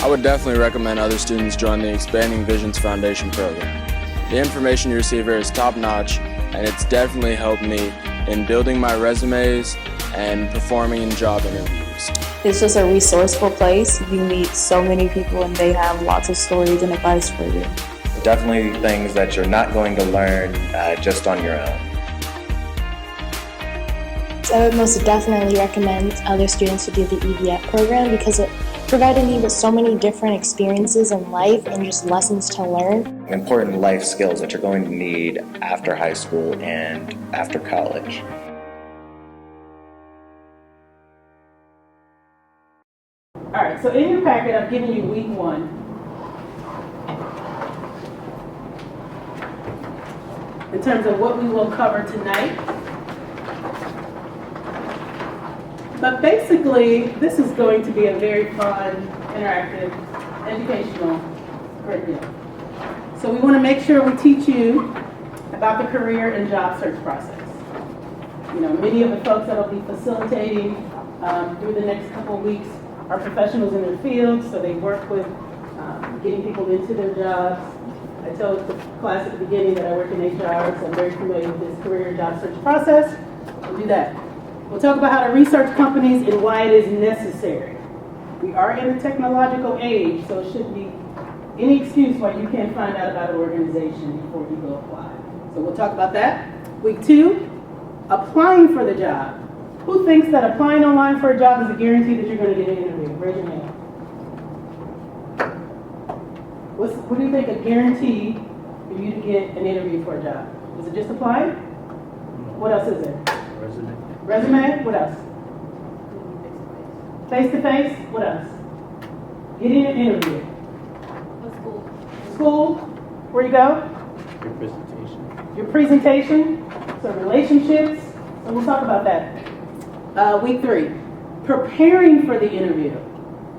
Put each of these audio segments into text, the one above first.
I would definitely recommend other students join the Expanding Visions Foundation program. The information you receive here is top-notch, and it's definitely helped me in building my resumes and performing in job interviews. It's just a resourceful place. You meet so many people and they have lots of stories and advice for you. Definitely things that you're not going to learn just on your own. So I would most definitely recommend other students to do the EVF program because it provided me with so many different experiences in life and just lessons to learn. Important life skills that you're going to need after high school and after college. All right, so in your packet, I've given you week 1. In terms of what we will cover tonight. But basically, this is going to be a very fun, interactive, educational curriculum. So we want to make sure we teach you about the career and job search process. You know, many of the folks that will be facilitating through the next couple of weeks are professionals in their field, so they work with getting people into their jobs. I told the class at the beginning that I work in HR, so I'm very familiar with this career and job search process. We'll do that. We'll talk about how to research companies and why it is necessary. We are in a technological age, so it shouldn't be any excuse why you can't find out about an organization before you go apply. So we'll talk about that. Week 2, applying for the job. Who thinks that applying online for a job is a guarantee that you're going to get an interview? Raise your hand. What do you think a guarantee for you to get an interview for a job? Is it just applying? What else is there? Resume? What else? Face-to-face? What else? Getting an interview. School? Where you go? Your presentation. Your presentation. So relationships. So we'll talk about that. Week 3, preparing for the interview.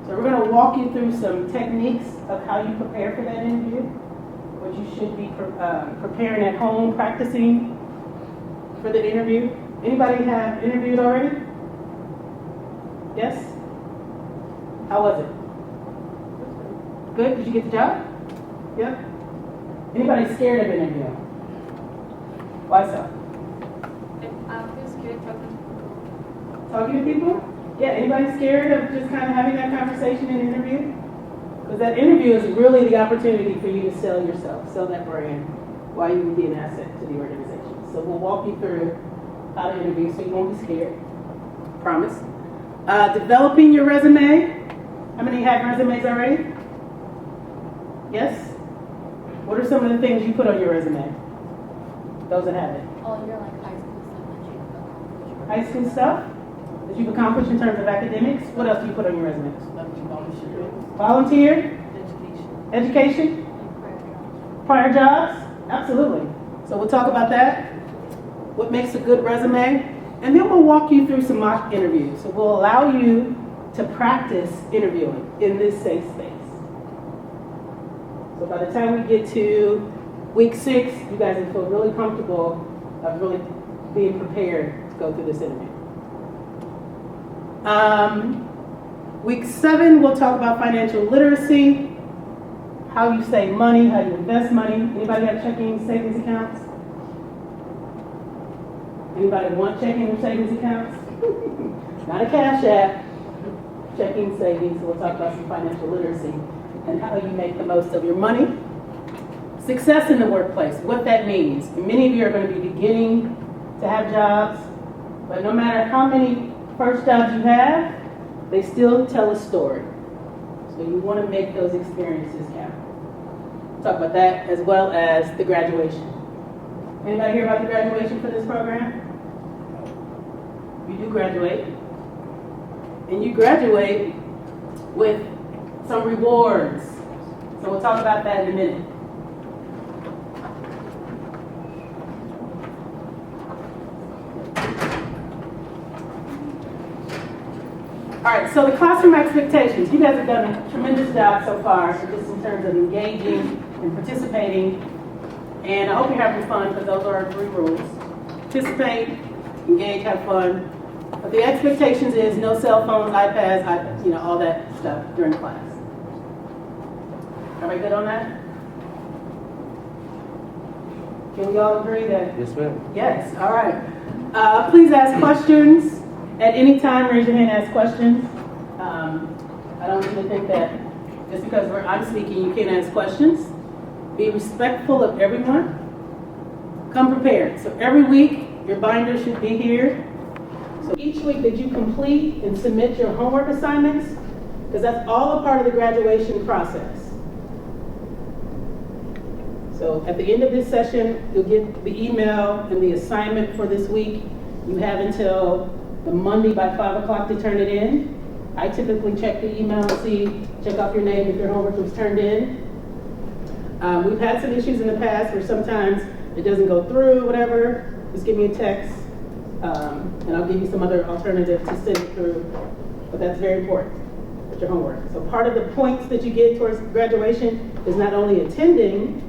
So we're going to walk you through some techniques of how you prepare for that interview, what you should be preparing at home, practicing for the interview. Anybody have interviewed already? Yes? How was it? Good? Did you get the job? Yep. Anybody scared of interviewing? Why so? I feel scared Talking to people? Yeah, anybody scared of just kind of having that conversation in an interview? Because that interview is really the opportunity for you to sell yourself, sell that brand, why you would be an asset to the organization. So we'll walk you through how to interview so you won't be scared. Promise. Developing your resume. How many have resumes already? Yes? What are some of the things you put on your resume? Those that have it. Oh, you're like high school stuff that you've accomplished. High school stuff that you've accomplished in terms of academics. What else do you put on your resume? Volunteer? Education? Prior jobs? Absolutely. So we'll talk about that. What makes a good resume? And then we'll walk you through some mock interviews. So we'll allow you to practice interviewing in this safe space. So by the time we get to week 6, you guys will feel really comfortable of really being prepared to go through this interview. Week 7, we'll talk about financial literacy, how you save money, how you invest money. Anybody have checking savings accounts? Anybody want checking or savings accounts? Not a cash app, checking savings. So we'll talk about some financial literacy and how you make the most of your money. Success in the workplace, what that means. And many of you are going to be beginning to have jobs, but no matter how many first jobs you have, they still tell a story. So you want to make those experiences count. We'll talk about that as well as the graduation. Anybody hear about the graduation for this program? You do graduate. And you graduate with some rewards. So we'll talk about that in a minute. All right, so the classroom expectations. You guys have done a tremendous job so far, just in terms of engaging and participating. And I hope you're having fun, because those are our 3 rules. Participate, engage, have fun. But the expectations is no cell phones, iPads, all that stuff during class. Everybody good on that? Can we all agree that? Yes, ma'am. Yes, all right. Please ask questions. At any time, raise your hand, ask questions. I don't want you to think that just because I'm speaking, you can't ask questions. Be respectful of everyone. Come prepared. So every week, your binder should be here. So each week that you complete and submit your homework assignments, because that's all a part of the graduation process. So at the end of this session, you'll get the email and the assignment for this week. You have until the Monday by 5 o'clock to turn it in. I typically check the email and check off your name if your homework was turned in. We've had some issues in the past where sometimes it doesn't go through, whatever. Just give me a text, and I'll give you some other alternative to send it through. But that's very important with your homework. So part of the points that you get towards graduation is not only attending,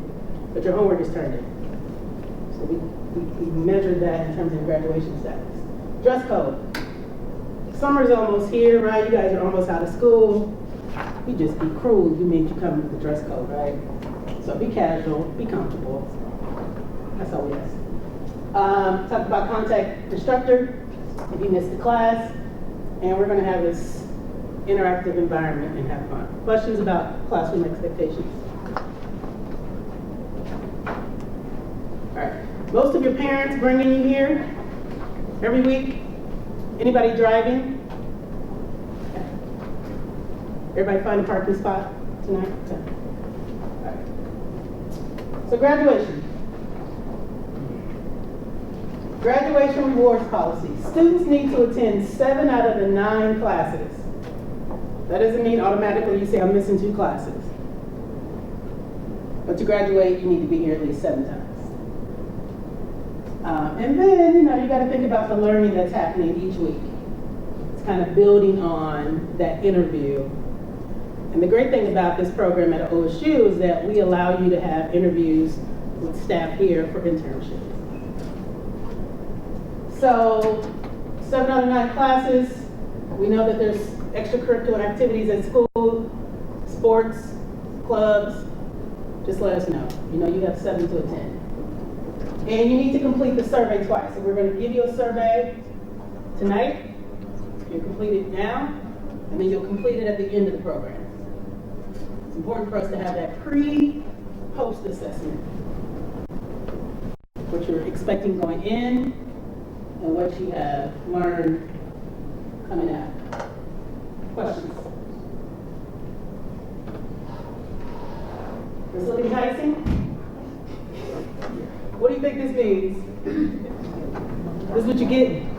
but your homework is turned in. So we measured that in terms of graduation status. Dress code. Summer's almost here, right? You guys are almost out of school. You just be cruel. You mean you come with the dress code, right? So be casual, be comfortable. That's all we ask. Talk about contact instructor if you missed the class. And we're going to have this interactive environment and have fun. Questions about classroom expectations? All right. Most of your parents bringing you here every week. Anybody driving? Everybody find a parking spot tonight? Okay. All right. So graduation. Graduation rewards policy. Students need to attend 7 out of the 9 classes. That doesn't mean automatically you say I'm missing 2 classes. But to graduate, you need to be here at least 7 times. And then, you got to think about the learning that's happening each week. It's kind of building on that interview. And the great thing about this program at OSU is that we allow you to have interviews with staff here for internships. So, 7 out of 9 classes. We know that there's extracurricular activities at school, sports, clubs. Just let us know. You have 7 to attend. And you need to complete the survey twice. So we're going to give you a survey tonight. You'll complete it now, and then you'll complete it at the end of the program. It's important for us to have that pre-post assessment. What you're expecting going in, and what you have learned coming out. Questions? Does this look enticing? What do you think this means? This is what you're getting,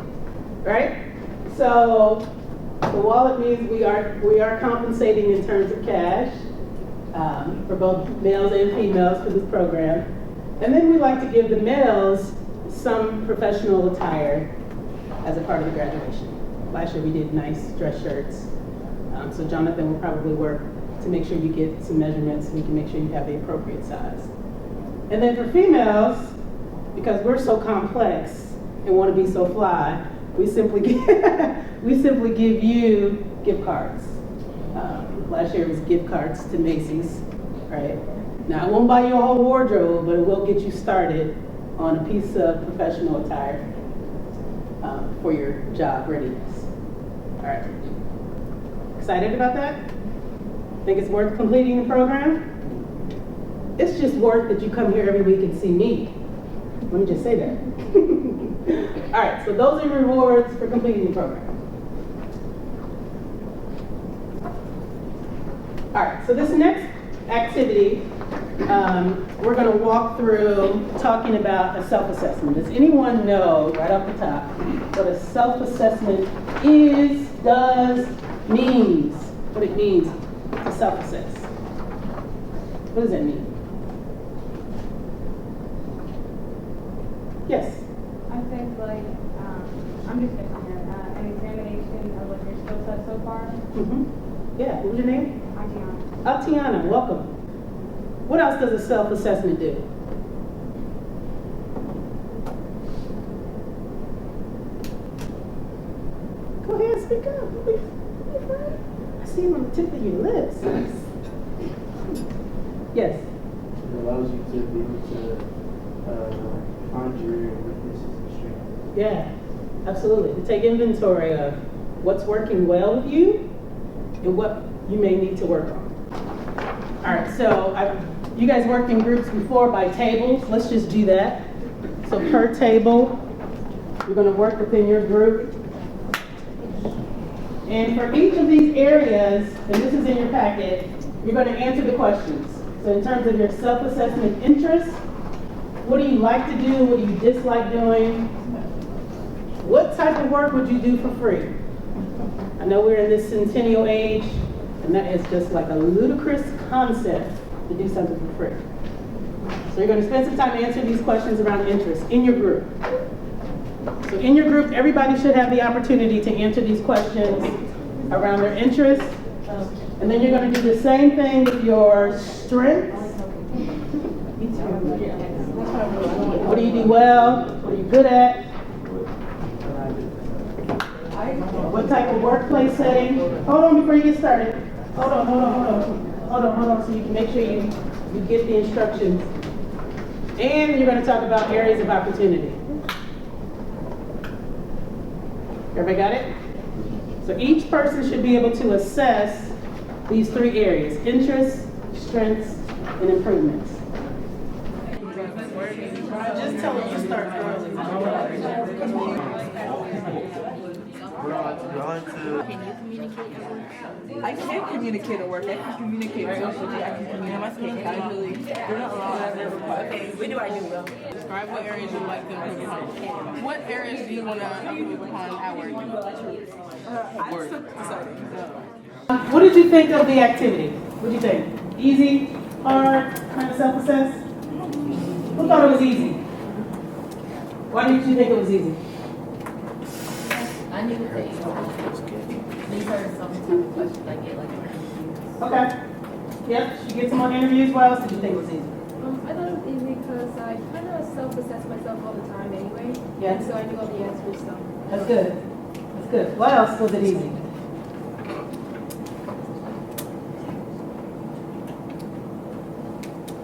right? So the wallet means we are compensating in terms of cash for both males and females for this program. And then we like to give the males some professional attire as a part of the graduation. Last year we did nice dress shirts. So Jonathan will probably work to make sure you get some measurements so we can make sure you have the appropriate size. And then for females, because we're so complex and want to be so fly, we simply give you gift cards. Last year it was gift cards to Macy's, right? Now I won't buy you a whole wardrobe, but it will get you started on a piece of professional attire for your job readiness. All right. Excited about that? Think it's worth completing the program? It's just worth that you come here every week and see me. Let me just say that. All right, so those are your rewards for completing the program. All right, so this next activity, we're going to walk through talking about a self-assessment. Does anyone know, right off the top, what a self-assessment is, does, means? What it means to self-assess? What does that mean? Yes? I think I'm just thinking an examination of your skill set so far. Mm-hmm. Yeah, what was your name? Tiana. Tiana, welcome. What else does a self-assessment do? Go ahead, speak up. I see you on the tip of your lips. to find your weaknesses and strengths. Yeah, absolutely. To take inventory of what's working well with you and what you may need to work on. All right, so you guys worked in groups before by tables. Let's just do that. So per table, you're going to work within your group. And for each of these areas, and this is in your packet, you're going to answer the questions. So in terms of your self-assessment interests, what do you like to do? What do you dislike doing? What type of work would you do for free? I know we're in this centennial age, and that is just like a ludicrous concept to do something for free. So you're going to spend some time to answer these questions around interest in your group. So in your group, everybody should have the opportunity to answer these questions around their interests. And then you're going to do the same thing with your strengths. What do you do well? What are you good at? What type of workplace setting? Hold on before you get started. Hold on, so you can make sure you get the instructions. And you're going to talk about areas of opportunity. Everybody got it? So each person should be able to assess these three areas: interests, strengths, and improvements. Just tell them you start early. I can communicate at work. I can communicate socially. I can communicate my skin casually. They're not allowed to. Okay, what do I do well? Describe what areas you like to improve upon. What areas do you want to improve upon at work? What did you think of the activity? What did you think? Easy? Hard? Kind of self-assess? Who thought it was easy? Why did you think it was easy? I knew that these are some type of questions I get like interviews. Okay. Yep, she gets them on interviews. What else did you think was easy? I thought it was easy because I kind of self-assess myself all the time anyway. Yeah. And so I knew all the answers, so. That's good. That's good. What else was it easy?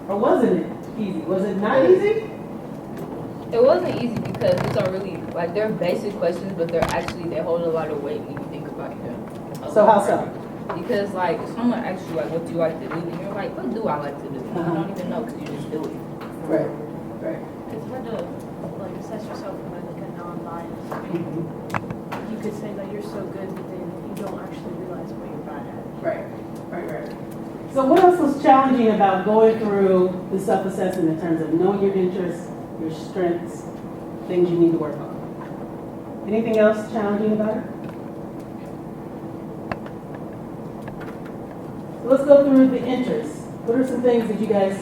Or wasn't it easy? Was it not easy? It wasn't easy because these are really, like, they're basic questions, but they hold a lot of weight when you think about them. So how so? Because, like, if someone asks you, like, what do you like to do? And you're like, what do I like to do? You don't even know because you just do it. Right. Right. It's hard to like assess yourself from like a non-biased. You could say that you're so good, but then you don't actually realize what you're bad at. Right. So what else was challenging about going through the self-assessment in terms of knowing your interests, your strengths, things you need to work on? Anything else challenging about it? So let's go through the interests. What are some things that you guys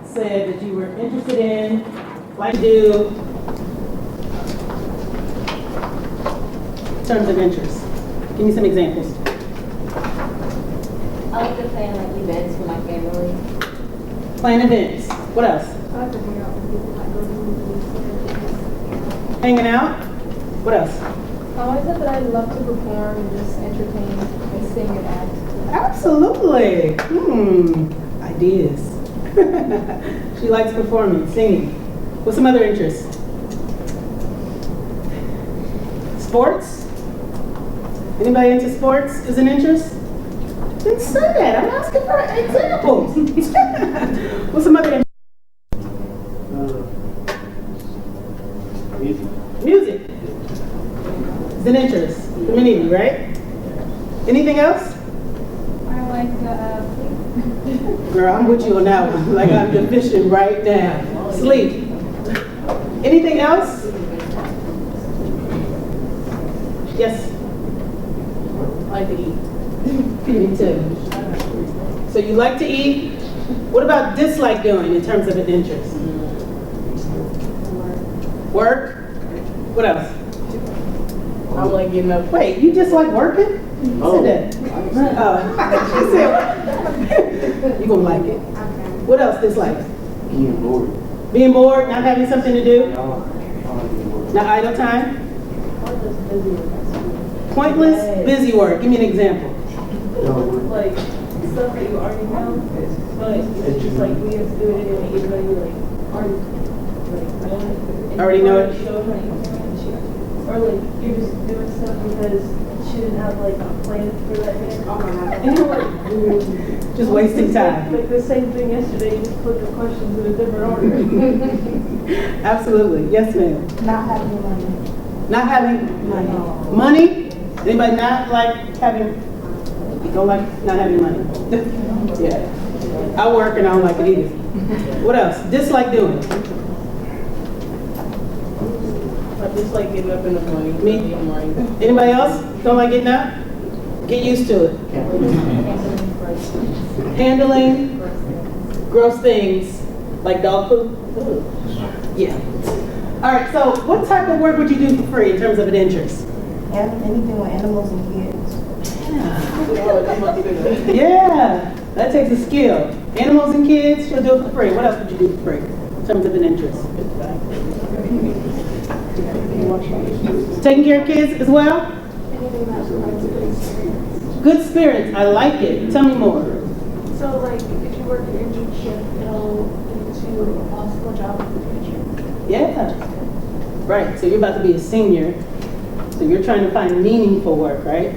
said that you were interested in, like to do, in terms of interest? Give me some examples. I like to plan like events with my family. Plan events. What else? I like to hang out with people, like go to movies. Hanging out. What else? I said that I love to perform and just entertain and sing and act. Absolutely. Ideas. She likes performing, singing. What's some other interests? Sports? Anybody into sports is an interest? Didn't say that. I'm asking for examples. What's some other interests? Music. It's an interest for many of you, right? Anything else? I like to Girl, I'm with you on that one. Like I'm deficient right now. Sleep. Anything else? Yes. I like to eat. Me too. So you like to eat? What about dislike doing in terms of an interest? Work? What else? I like getting up. Wait, you just like working? You said that. Oh. She said, you're gonna like it. What else dislike? Being bored. Being bored, not having something to do? Not idle time? Pointless busy work. Give me an example. Like stuff that you already know, but it's just like we have to do it anyway, even though you like Already know it? Or like you're just doing stuff because she didn't have like a plan for that day. Just wasting time. Like the same thing yesterday, you just put the questions in a different order. Absolutely. Yes, ma'am. Not having money. Not having money? Anybody not like having, don't like not having money? Yeah. I work and I don't like it either. What else? Dislike doing. I just like getting up in the morning. Me? In the morning. Anybody else don't like getting up? Get used to it. Handling gross things like dog poop. Yeah. All right. So, what type of work would you do for free in terms of an interest? Anything with animals and kids. Yeah, that takes a skill. Animals and kids, she'll do it for free. What else would you do for free in terms of an interest? Taking care of kids as well? Good spirits, I like it. Tell me more. So like if you work an internship, it'll lead to a possible job in the future. Yeah. Right, so you're about to be a senior, so you're trying to find meaningful work, right?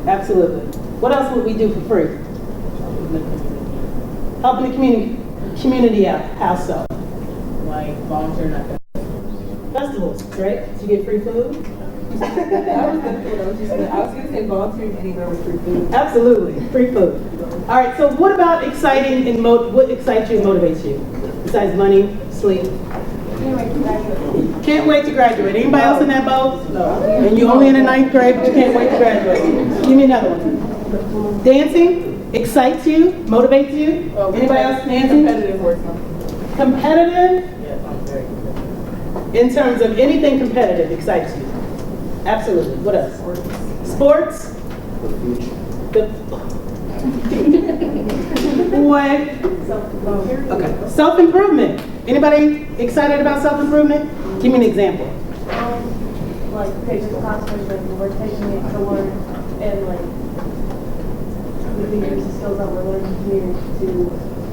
Absolutely. What else would we do for free? Helping the community out. How so? Like volunteering at Festivals, right? So you get free food? I was gonna say volunteering anywhere with free food. Absolutely, free food. All right, so what about exciting and what excites you and motivates you? Besides money, sleep? Can't wait to graduate. Anybody else in that boat? No. And you're only in the 9th grade, but you can't wait to graduate. Give me another one. Dancing excites you, motivates you? Anybody else dancing? Competitive work. Competitive? Yes, I'm very competitive. In terms of anything competitive excites you? Absolutely. What else? Sports? What? Okay. Self-improvement. Anybody excited about self-improvement? Give me an example. Like patient classes, like we're taking it to work and like the figures and skills that we're learning here to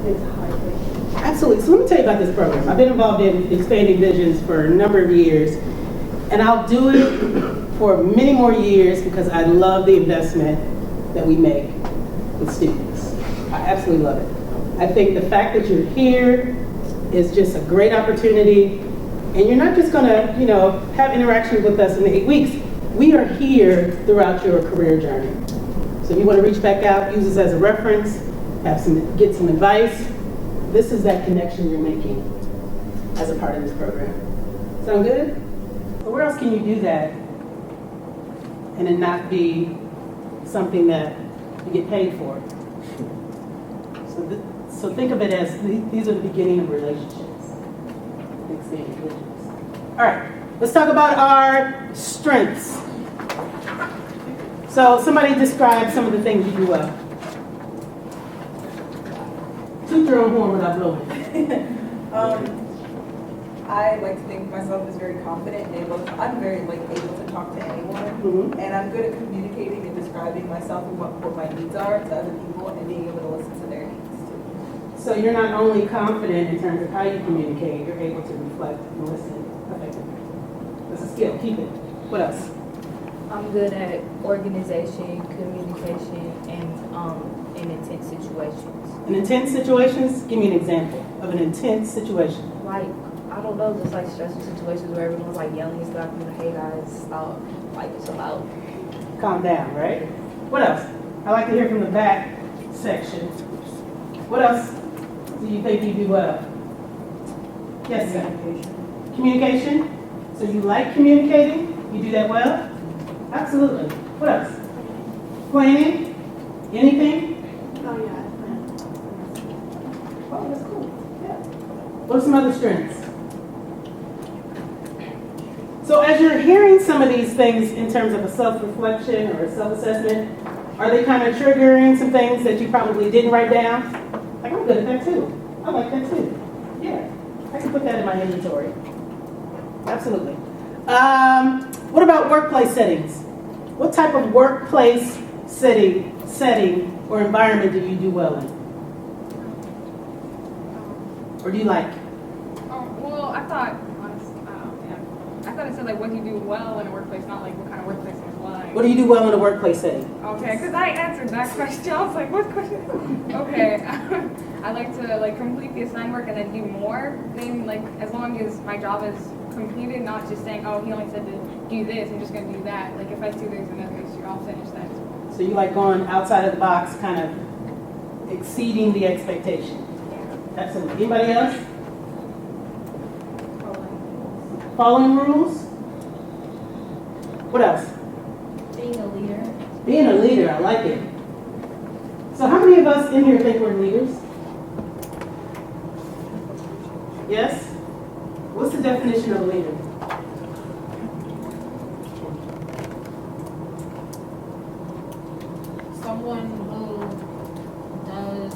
get to high patients. Absolutely. So let me tell you about this program. I've been involved in Expanding Visions for a number of years, and I'll do it for many more years because I love the investment that we make with students. I absolutely love it. I think the fact that you're here is just a great opportunity, and you're not just going to, have interactions with us in the 8 weeks. We are here throughout your career journey. So if you want to reach back out, use us as a reference, get some advice. This is that connection you're making as a part of this program. Sound good? So where else can you do that and it not be something that you get paid for? So think of it as these are the beginning of relationships. All right, let's talk about our strengths. So somebody describe some of the things you do well. Toot your own horn without blowing. I like to think of myself as very confident and I'm very able to talk to anyone, and I'm good at communicating and describing myself and what my needs are to other people and being able to listen to their needs too. So you're not only confident in terms of how you communicate, you're able to reflect and listen effectively. That's a skill. Keep it. What else? I'm good at organization, communication, and in intense situations. In intense situations, give me an example of an intense situation. Like, I don't know, just like stressful situations where everyone's like yelling and stuff, and hey guys, stop, like it's allowed. Calm down, right? What else? I like to hear from the back section. What else do you think you do well? Yes, sir. Communication. So you like communicating? You do that well? Absolutely. What else? Planning? Anything? Oh yeah, I plan. Oh, that's cool. Yeah. What are some other strengths? So as you're hearing some of these things in terms of a self-reflection or a self-assessment, are they kind of triggering some things that you probably didn't write down? Like, I'm good at that too. I like that too. Yeah, I can put that in my inventory. Absolutely. What about workplace settings? What type of workplace setting or environment do you do well in? Or do you like? Well, I thought, honestly, I thought it said like what do you do well in a workplace, not like what kind of workplace is like. What do you do well in a workplace setting? Okay, because I answered that question. I was like, what question? Okay, I like to like complete the assigned work and then do more. Then like as long as my job is completed, not just saying, oh, he only said to do this, I'm just gonna do that. Like if I see there's another issue, I'll finish that. So you like going outside of the box, kind of exceeding the expectation. Absolutely. Anybody else? Following rules. What else? Being a leader. Being a leader, I like it. So how many of us in here think we're leaders? Yes? What's the definition of a leader? Someone who does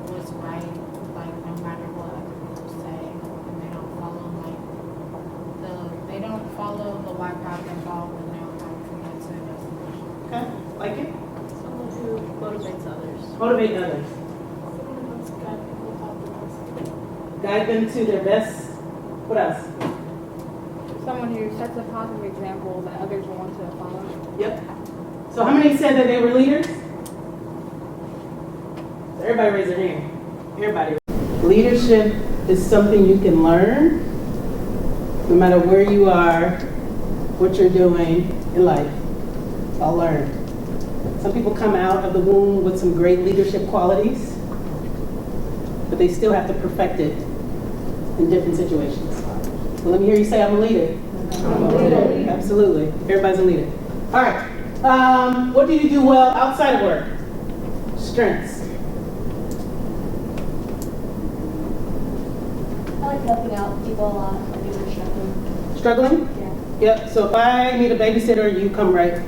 what's right, like no matter what other people say, and they don't follow they don't follow the white path involved when they're trying to get to a destination. Okay, like it? Someone who motivates others. Motivate others. Guide them to their best. What else? Someone who sets a positive example that others will want to follow. Yep. So how many said that they were leaders? Everybody raise their hand. Everybody. Leadership is something you can learn no matter where you are, what you're doing in life. It's all learned. Some people come out of the womb with some great leadership qualities, but they still have to perfect it in different situations. So let me hear you say, I'm a leader. I'm a leader. Absolutely. Everybody's a leader. All right. What do you do well outside of work? Strengths. I like helping out people a lot when people are struggling. Struggling? Yeah. Yep. So if I need a babysitter, you come right,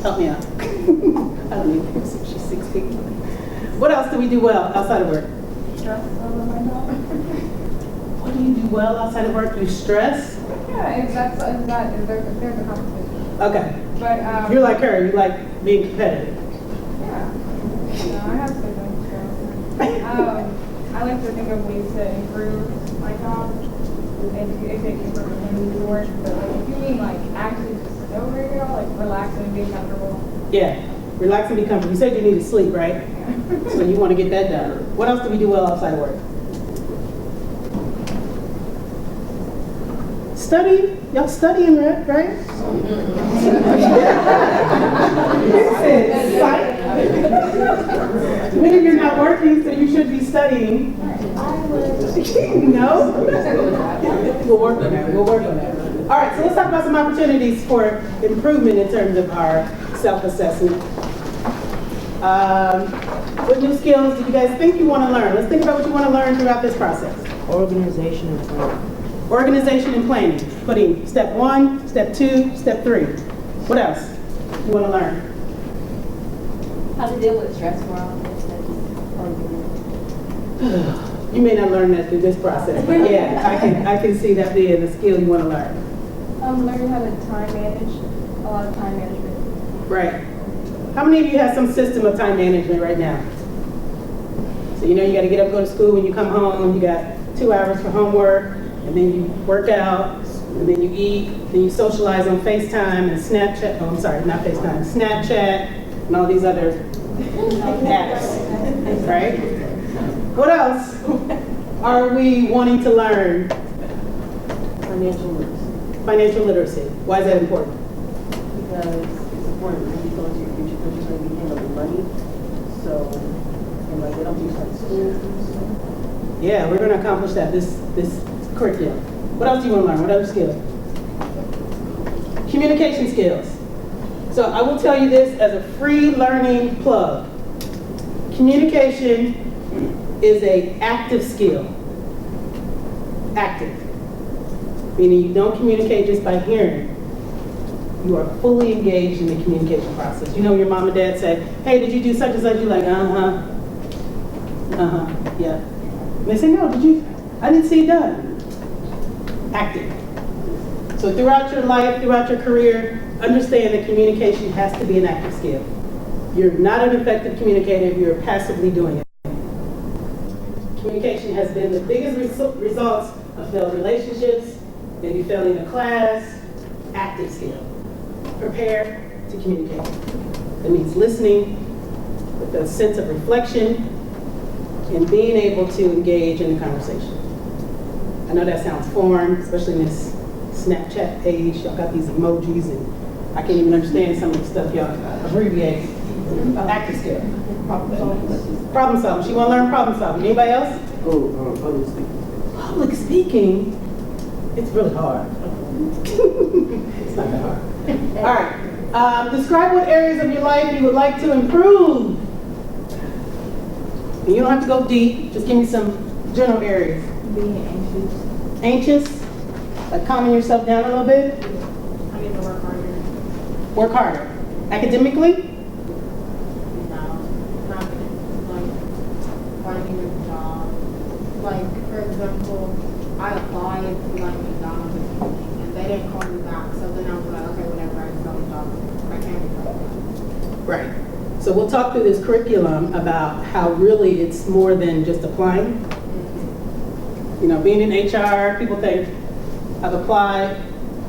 help me out. I don't need a babysitter. She's 6 feet. What else do we do well outside of work? Stress over my job. What do you do well outside of work? You stress? Yeah, if there's a competition. Okay. But You're like her. You like being competitive. yeah. No, I have siblings, so I like to think of ways to improve my job. And if it can improve the work, but like if you mean like actually just sit over here, like relax and be comfortable. Yeah. Relax and be comfortable. You said you need to sleep, right? Yeah. So you want to get that done. What else do we do well outside of work? Study. Y'all studying, right? When you're not working, so you should be studying. No? We'll work on that. All right, so let's talk about some opportunities for improvement in terms of our self-assessment. What new skills do you guys think you want to learn? Let's think about what you want to learn throughout this process. Organization and planning. Organization and planning. Putting step 1, step 2, step 3. What else you want to learn? How to deal with stress more often instead of arguing. You may not learn that through this process, but yeah, I can see that being a skill you want to learn. Learning how to time manage, a lot of time management. Right. How many of you have some system of time management right now? So you know you got to get up, go to school. When you come home, you got 2 hours for homework, and then you work out, and then you eat, then you socialize on FaceTime and Snapchat. Oh, I'm sorry, not FaceTime. Snapchat and all these other apps, right? What else are we wanting to learn? Financial literacy. Financial literacy. Why is that important? Because it's important when you go into your future because you're going to be handling money. So, and like they don't teach like school. Yeah, we're going to accomplish that, this curriculum. What else do you want to learn? What other skills? Communication skills. So I will tell you this as a free learning plug. Communication is an active skill. Active. Meaning you don't communicate just by hearing. You are fully engaged in the communication process. You know, your mom and dad say, hey, did you do such and such? You're like, yeah. And they say, no, I didn't see it done. Active. So throughout your life, throughout your career, understand that communication has to be an active skill. You're not an effective communicator if you're passively doing it. Communication has been the biggest results of failed relationships, maybe failing a class, active skill. Prepare to communicate. That means listening with a sense of reflection and being able to engage in the conversation. I know that sounds foreign, especially in this Snapchat age. Y'all got these emojis and I can't even understand some of the stuff y'all abbreviate. Active skill. Problem solving. She want to learn problem solving. Anybody else? Public speaking. Public speaking, it's really hard. It's not that hard. All right. Describe what areas of your life you would like to improve. And you don't have to go deep. Just give me some general areas. Being anxious. Anxious? Like calming yourself down a little bit? I need to work harder. Work harder. Academically? No, not like finding a job. Like, for example, I applied to like McDonald's or something, and they didn't call me back. So then I was like, okay, whatever, I just got a job. I can't be called back. Right. So we'll talk through this curriculum about how really it's more than just applying. You know, being in HR, people think, I've applied.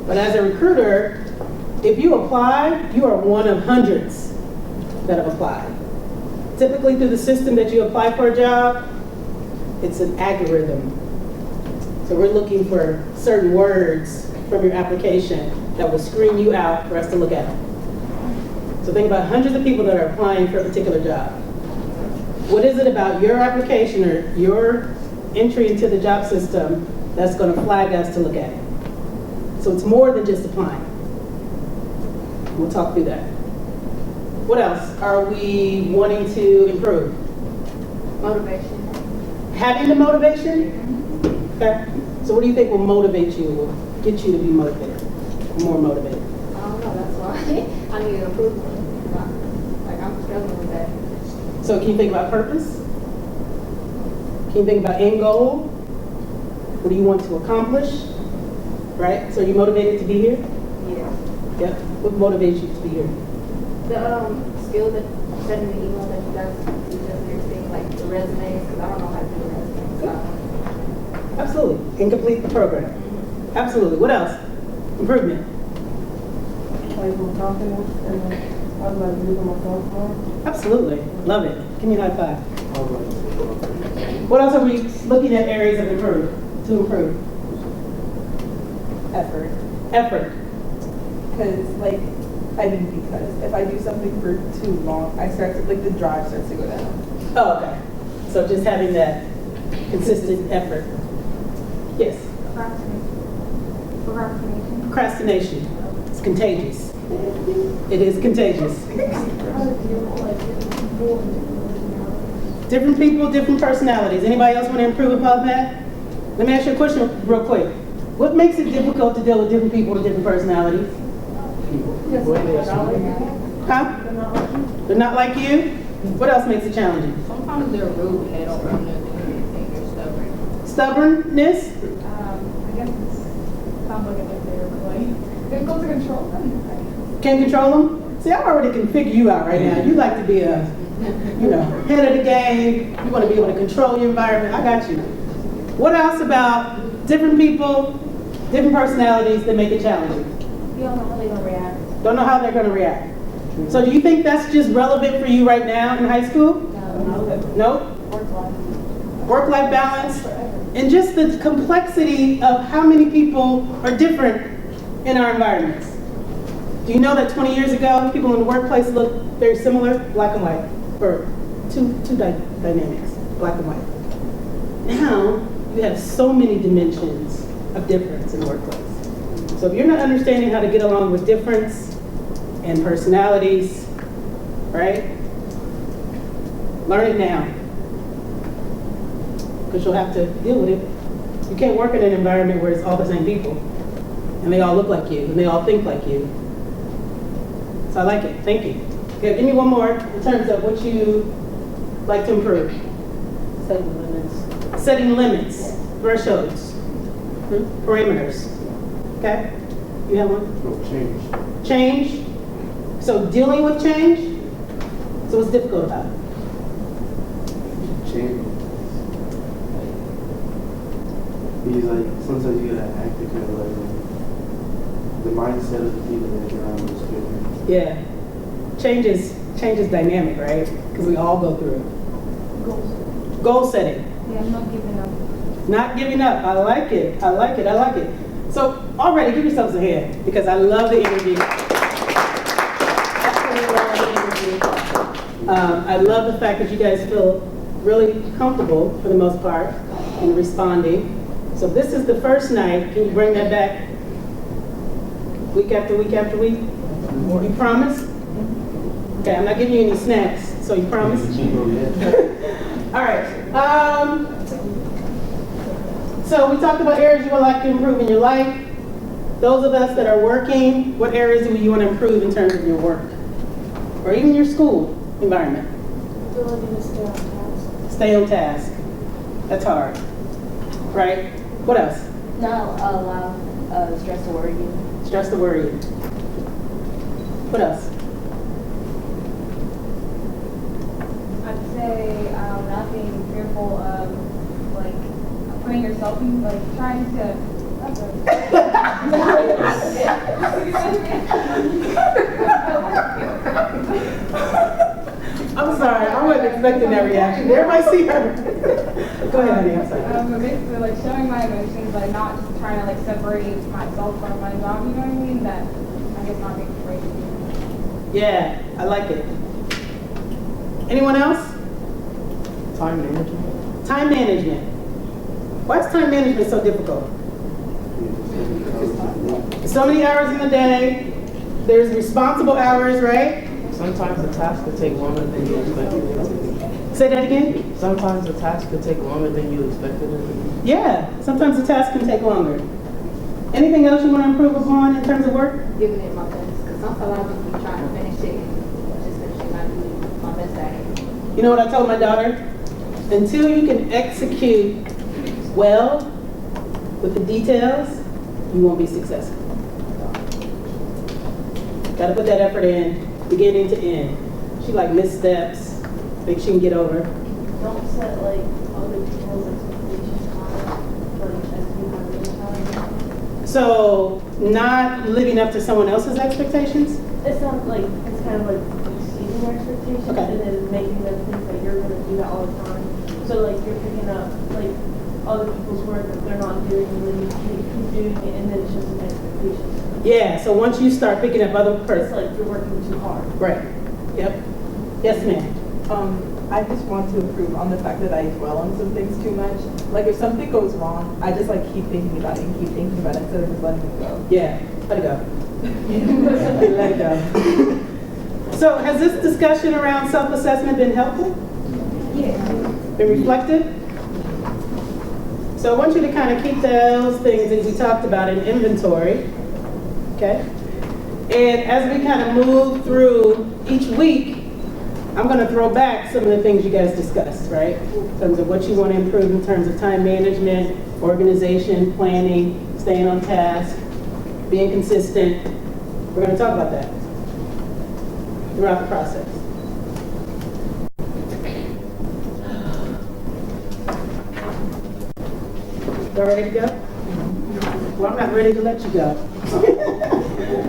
But as a recruiter, if you apply, you are one of hundreds that have applied. Typically through the system that you apply for a job, it's an algorithm. So we're looking for certain words from your application that will screen you out for us to look at. So think about hundreds of people that are applying for a particular job. What is it about your application or your entry into the job system that's going to flag us to look at it? So it's more than just applying. We'll talk through that. What else are we wanting to improve? Motivation. Having the motivation? Okay. So what do you think will motivate you, will get you to be motivated, more motivated? I don't know, that's why I need an improvement. Like, I'm struggling with that. So can you think about purpose? Can you think about end goal? What do you want to accomplish? Right? So are you motivated to be here? Yeah. Yep. What motivates you to be here? The skill that sending the email that you guys teach us and everything, like the resumes, because I don't know how to do resumes. So. Absolutely. And complete the program. Absolutely. What else? Improvement. Like more confidence and I was like using my phone more. Absolutely. Love it. Give me a high five. What else are we looking at areas of improve to improve? Effort. Effort. Because if I do something for too long, I start to, like, the drive starts to go down. Oh, okay. So just having that consistent effort. Yes? Procrastination. Procrastination. It's contagious. It is contagious. Different people, different personalities. Anybody else want to improve upon that? Let me ask you a question real quick. What makes it difficult to deal with different people with different personalities? Huh? They're not like you? What else makes it challenging? Sometimes they're rude and they don't want to do anything. They're stubborn. Stubbornness? I guess it sounds like they're like difficult to control them. Can't control them? See, I already can figure you out right now. You like to be a, head of the game. You want to be able to control your environment. I got you. What else about different people, different personalities that make it challenging? You don't know how they're going to react. Don't know how they're going to react. So do you think that's just relevant for you right now in high school? No? Work-life balance? And just the complexity of how many people are different in our environments. Do you know that 20 years ago, people in the workplace looked very similar, black and white, or two dynamics, black and white. Now, you have so many dimensions of difference in the workplace. So if you're not understanding how to get along with difference and personalities, right? Learn it now. Because you'll have to deal with it. You can't work in an environment where it's all the same people. And they all look like you, and they all think like you. So I like it. Thank you. Okay, give me one more in terms of what you like to improve. Setting limits. Setting limits, thresholds, parameters. Okay? You have one? No, change. Change. So dealing with change. So what's difficult about it? Change. He's like sometimes you gotta act because like the mindset of the people that you're around is different. Yeah. Changes dynamic, right? Because we all go through it. Goal setting. Yeah, I'm not giving up. Not giving up. I like it. I like it. I like it. So already give yourselves a hand because I love the energy. Absolutely love the energy. I love the fact that you guys feel really comfortable for the most part in responding. So this is the first night. Can you bring that back week after week after week? You promise? Okay, I'm not giving you any snacks, so you promise? All right. So we talked about areas you would like to improve in your life. Those of us that are working, what areas do you want to improve in terms of your work? Or even your school environment? Ability to stay on task. Stay on task. That's hard. Right? What else? Not allow stress to worry you. Stress to worry you. What else? I'd say not being fearful of like putting yourself in, like trying to. I'm sorry, I wasn't expecting that reaction. Everybody see her. Go ahead, honey. I'm sorry. But basically, like showing my emotions, like not just trying to like separate myself from my job. You know what I mean? That I guess not being afraid to do. Yeah, I like it. Anyone else? Time management. Time management. Why is time management so difficult? So many hours in the day. There's responsible hours, right? Sometimes the task could take longer than you expected it to. Say that again? Sometimes the task could take longer than you expected it to. Yeah, sometimes the task can take longer. Anything else you want to improve upon in terms of work? Giving it my best. Because sometimes I just be trying to finish it, just finishing not doing my best at it. You know what I told my daughter? Until you can execute well with the details, you won't be successful. Got to put that effort in, beginning to end. She like missteps, think she can get over. Don't set like other people's expectations high, like as you have your time. So not living up to someone else's expectations? It's not like, it's kind of like exceeding their expectations Okay. and then making them think that you're going to do that all the time. So like you're picking up like other people's work that they're not doing and then you keep doing it and then it's just an expectation. Yeah, so once you start picking up other It's person. like you're working too hard. Right. Yep. Yes, ma'am. I just want to improve on the fact that I dwell on some things too much. Like if something goes wrong, I just like keep thinking about it and keep thinking about it instead of just letting it go. Yeah, let it go. Let it go. So has this discussion around self-assessment been helpful? Yeah. Been reflective? So I want you to kind of keep those things as we talked about in inventory. Okay? And as we kind of move through each week, I'm going to throw back some of the things you guys discussed, right? In terms of what you want to improve in terms of time management, organization, planning, staying on task, being consistent. We're going to talk about that throughout the process. Y'all ready to go? Well, I'm not ready to let you go.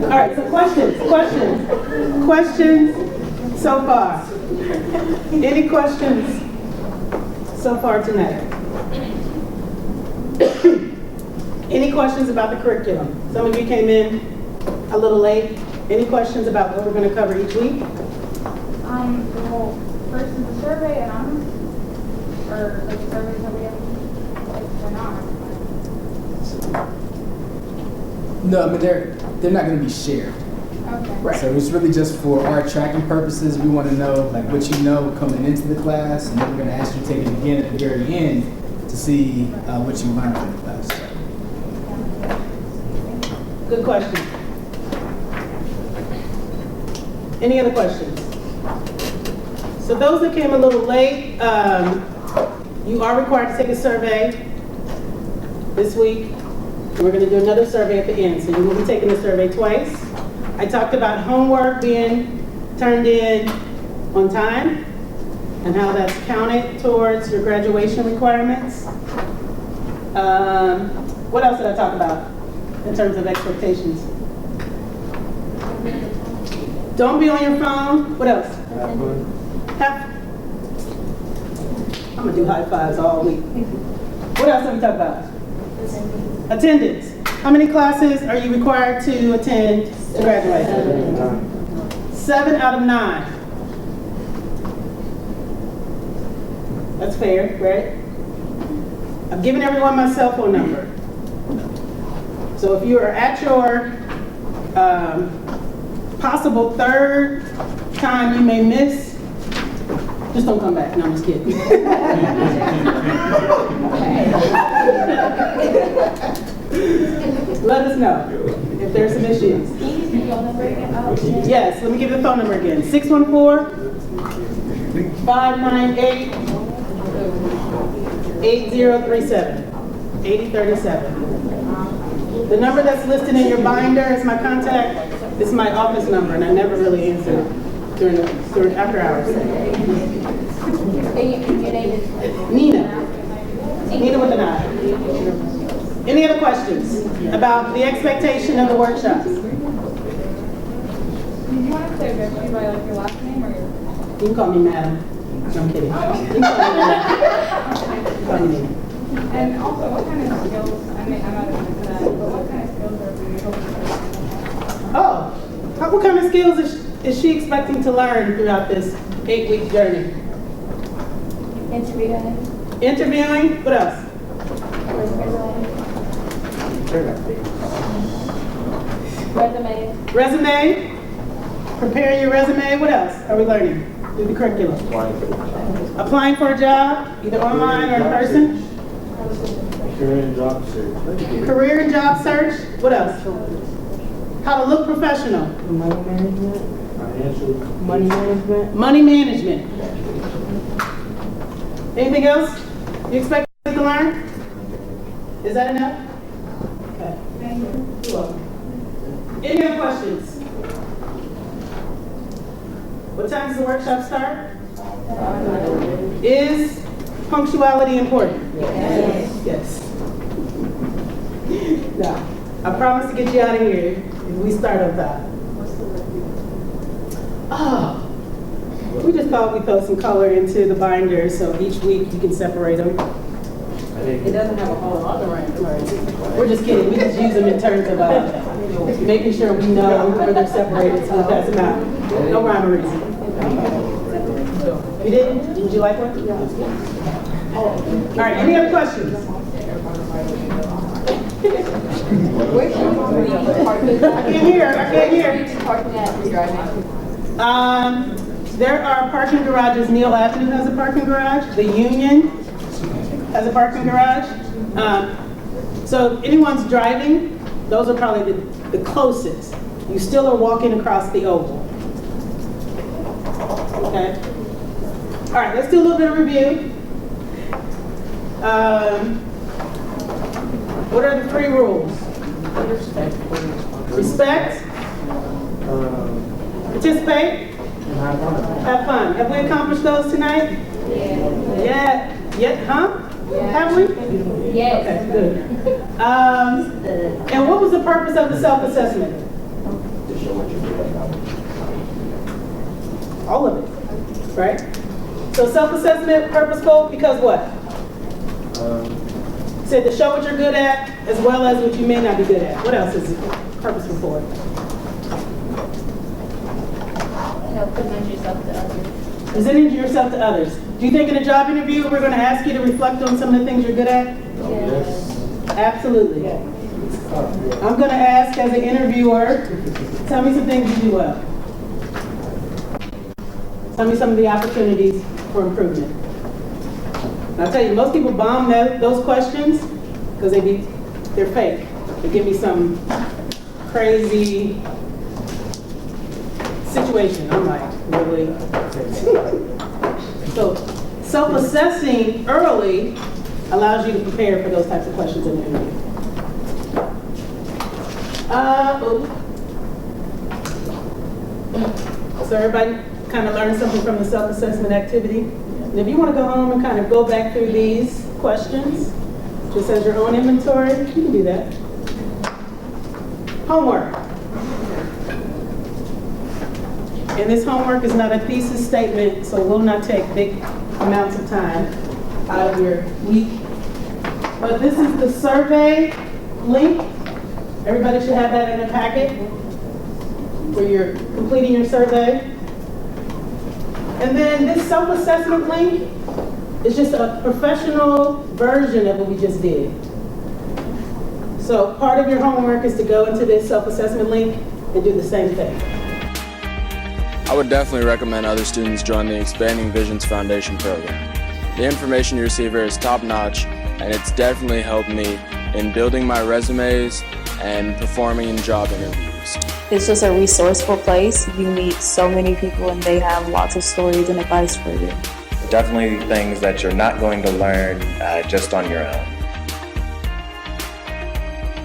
All right, so questions so far. Any questions so far tonight? Any questions about the curriculum? Some of you came in a little late. Any questions about what we're going to cover each week? Well, first is the survey and honors, or like the surveys that we have, like they're not. No, I mean they're not going to be shared. Okay. Right. So it's really just for our tracking purposes. We want to know like what you know coming into the class, and then we're going to ask you to take it again at the very end to see what you learned from the class. Good question. Any other questions? So those that came a little late, you are required to take a survey this week. And we're going to do another survey at the end, so you will be taking the survey twice. I talked about homework being turned in on time and how that's counted towards your graduation requirements. What else did I talk about in terms of expectations? Don't be on your phone. What else? I'm gonna do high fives all week. What else have we talked about? Attendance. How many classes are you required to attend to graduate? 7 out of 9. That's fair, right? I've given everyone my cell phone number. So if you are at your possible third time you may miss, just don't come back. No, I'm just kidding. Let us know if there's some issues. Yes, let me give you the phone number again. 614-598-8037. 8037. The number that's listed in your binder is my contact. It's my office number, and I never really answer during after hours. Your name is? Nina. Nina with an I. Any other questions about the expectation of the workshops? Do you want to say address you by like your last name or your? You can call me madam. No, I'm kidding. You can call me madam. Call me Nina. And also, what kind of skills, I mean, I'm not going to that, but what kind of skills are you hoping to Oh, what kind of skills is she expecting to learn throughout this 8-week journey? Interviewing. Interviewing? What else? Resume. Resume. Prepare your resume. What else are we learning through the curriculum? Applying for a job, either online or in person. Career and job search. Career and job search. What else? How to look professional. Money management. Financial. Money management. Money management. Anything else you expect to learn? Is that enough? Okay. Thank you. You're welcome. Any other questions? What time does the workshop start? Is punctuality important? Yes. Yes. Now, I promise to get you out of here if we start on time. Oh, we just thought we'd throw some color into the binder so each week you can separate them. It doesn't have a whole lot of rank. We're just kidding. We just use them in terms of making sure we know where they're separated so that's about no rhyme or reason. You didn't? Would you like one? All right, any other questions? I can't hear. There are parking garages. Neal Avenue has a parking garage. The Union has a parking garage. So if anyone's driving, those are probably the closest. You still are walking across the oval. Okay? All right, let's do a little bit of review. What are the 3 rules? Respect. Participate. Have fun. Have we accomplished those tonight? Yeah. Huh? Have we? Yes. Okay, good. And what was the purpose of the self-assessment? All of it, right? So self-assessment, purposeful, because what? Said to show what you're good at, as well as what you may not be good at. What else is it purposeful for? Present yourself to others. Presenting yourself to others. Do you think in a job interview we're going to ask you to reflect on some of the things you're good at? Yes. Absolutely. I'm going to ask as an interviewer, tell me some things you do well. Tell me some of the opportunities for improvement. And I'll tell you, most people bomb those questions because they're fake. They give me some crazy situation. I'm like, really? So self-assessing early allows you to prepare for those types of questions in the interview. So everybody kind of learned something from the self-assessment activity. And if you want to go home and kind of go back through these questions, just as your own inventory. You can do that. Homework. And this homework is not a thesis statement, so it will not take big amounts of time out of your week. But this is the survey link. Everybody should have that in their packet where you're completing your survey. And then this self-assessment link is just a professional version of what we just did. So part of your homework is to go into this self-assessment link and do the same thing. I would definitely recommend other students join the Expanding Visions Foundation program. The information you receive here is top-notch, and it's definitely helped me in building my resumes and performing in job interviews. It's just a resourceful place. You meet so many people and they have lots of stories and advice for you. Definitely things that you're not going to learn just on your own.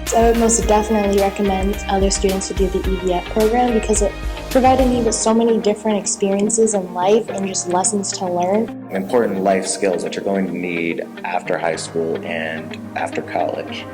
So I would most definitely recommend other students to do the EVF program because it provided me with so many different experiences in life and just lessons to learn. Important life skills that you're going to need after high school and after college.